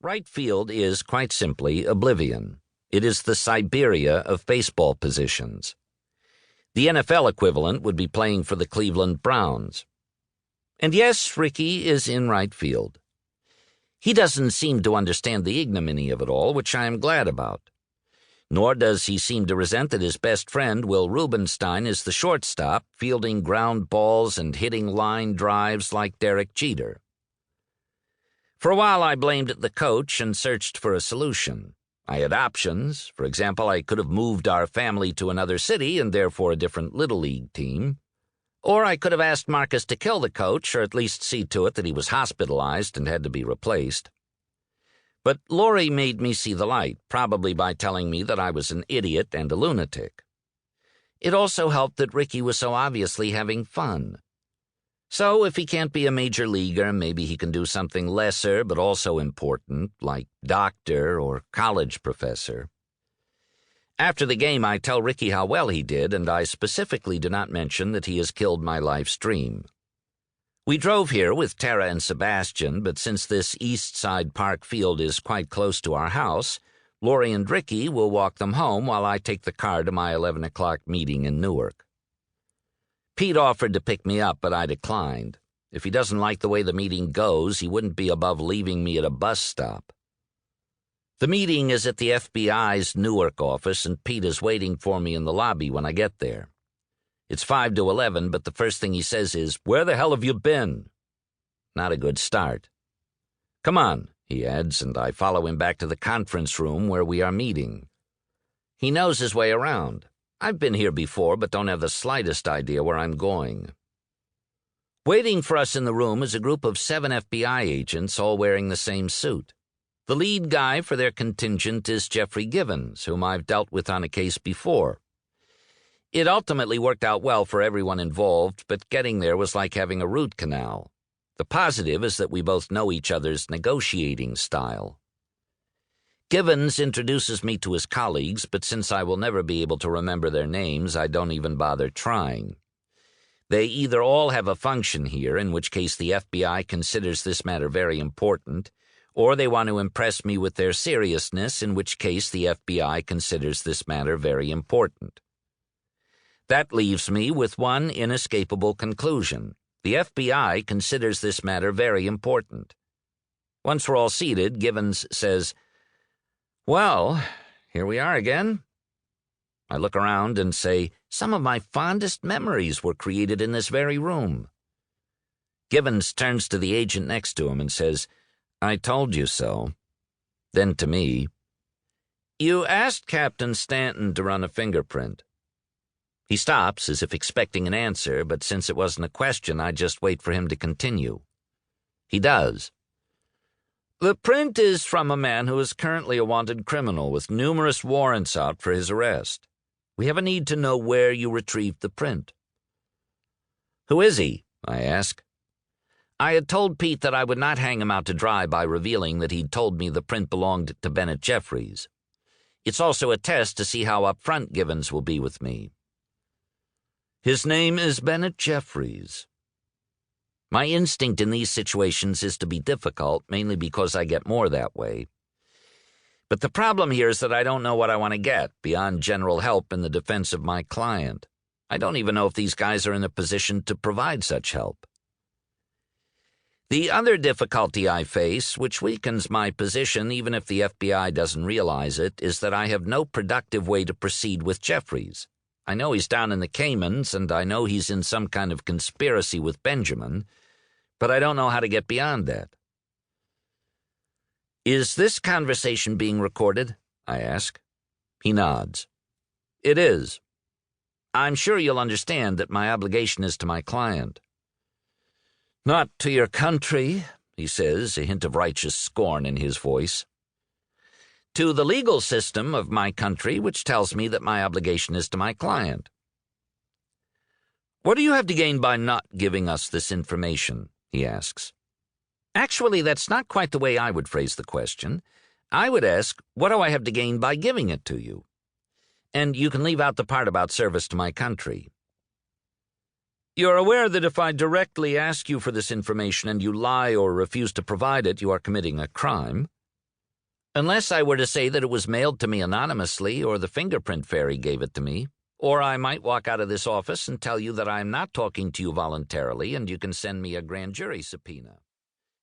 Right field is, quite simply, oblivion. It is the Siberia of baseball positions. The NFL equivalent would be playing for the Cleveland Browns. And yes, Ricky is in right field. He doesn't seem to understand the ignominy of it all, which I am glad about. Nor does he seem to resent that his best friend, Will Rubenstein, is the shortstop, fielding ground balls and hitting line drives like Derek Jeter. For a while I blamed the coach and searched for a solution. I had options. For example, I could have moved our family to another city and therefore a different Little League team. Or I could have asked Marcus to kill the coach, or at least see to it that he was hospitalized and had to be replaced. But Laurie made me see the light, probably by telling me that I was an idiot and a lunatic. It also helped that Ricky was so obviously having fun. So if he can't be a major leaguer, maybe he can do something lesser but also important, like doctor or college professor. After the game, I tell Ricky how well he did, and I specifically do not mention that he has killed my life's dream. We drove here with Tara and Sebastian, but since this East Side Park field is quite close to our house, Laurie and Ricky will walk them home while I take the car to my 11 o'clock meeting in Newark. Pete offered to pick me up, but I declined. If he doesn't like the way the meeting goes, he wouldn't be above leaving me at a bus stop. The meeting is at the FBI's Newark office, and Pete is waiting for me in the lobby when I get there. It's 5 to 11, but the first thing he says is, "Where the hell have you been?" Not a good start. "Come on," he adds, and I follow him back to the conference room where we are meeting. He knows his way around. I've been here before, but don't have the slightest idea where I'm going. Waiting for us in the room is a group of 7 FBI agents, all wearing the same suit. The lead guy for their contingent is Jeffrey Givens, whom I've dealt with on a case before. It ultimately worked out well for everyone involved, but getting there was like having a root canal. The positive is that we both know each other's negotiating style. Givens introduces me to his colleagues, but since I will never be able to remember their names, I don't even bother trying. They either all have a function here, in which case the FBI considers this matter very important, or they want to impress me with their seriousness, in which case the FBI considers this matter very important. That leaves me with one inescapable conclusion. The FBI considers this matter very important. Once we're all seated, Givens says, "Well, here we are again." I look around and say, "Some of my fondest memories were created in this very room." Givens turns to the agent next to him and says, "I told you so." Then to me, "You asked Captain Stanton to run a fingerprint." He stops as if expecting an answer, but since it wasn't a question, I just wait for him to continue. He does. "The print is from a man who is currently a wanted criminal with numerous warrants out for his arrest. We have a need to know where you retrieved the print." "Who is he?" I ask. I had told Pete that I would not hang him out to dry by revealing that he'd told me the print belonged to Bennett Jeffries. It's also a test to see how upfront Givens will be with me. "His name is Bennett Jeffries." My instinct in these situations is to be difficult, mainly because I get more that way. But the problem here is that I don't know what I want to get, beyond general help in the defense of my client. I don't even know if these guys are in a position to provide such help. The other difficulty I face, which weakens my position even if the FBI doesn't realize it, is that I have no productive way to proceed with Jeffries. I know he's down in the Caymans, and I know he's in some kind of conspiracy with Benjamin, but I don't know how to get beyond that. "Is this conversation being recorded?" I ask. He nods. "It is. I'm sure you'll understand that my obligation is to my client." "Not to your country," he says, a hint of righteous scorn in his voice. "To the legal system of my country, which tells me that my obligation is to my client." "What do you have to gain by not giving us this information?" he asks. Actually, that's not quite the way I would phrase the question. I would ask, what do I have to gain by giving it to you? And you can leave out the part about service to my country. "You're aware that if I directly ask you for this information and you lie or refuse to provide it, you are committing a crime?" Unless I were to say that it was mailed to me anonymously or the fingerprint fairy gave it to me. Or I might walk out of this office and tell you that I am not talking to you voluntarily and you can send me a grand jury subpoena.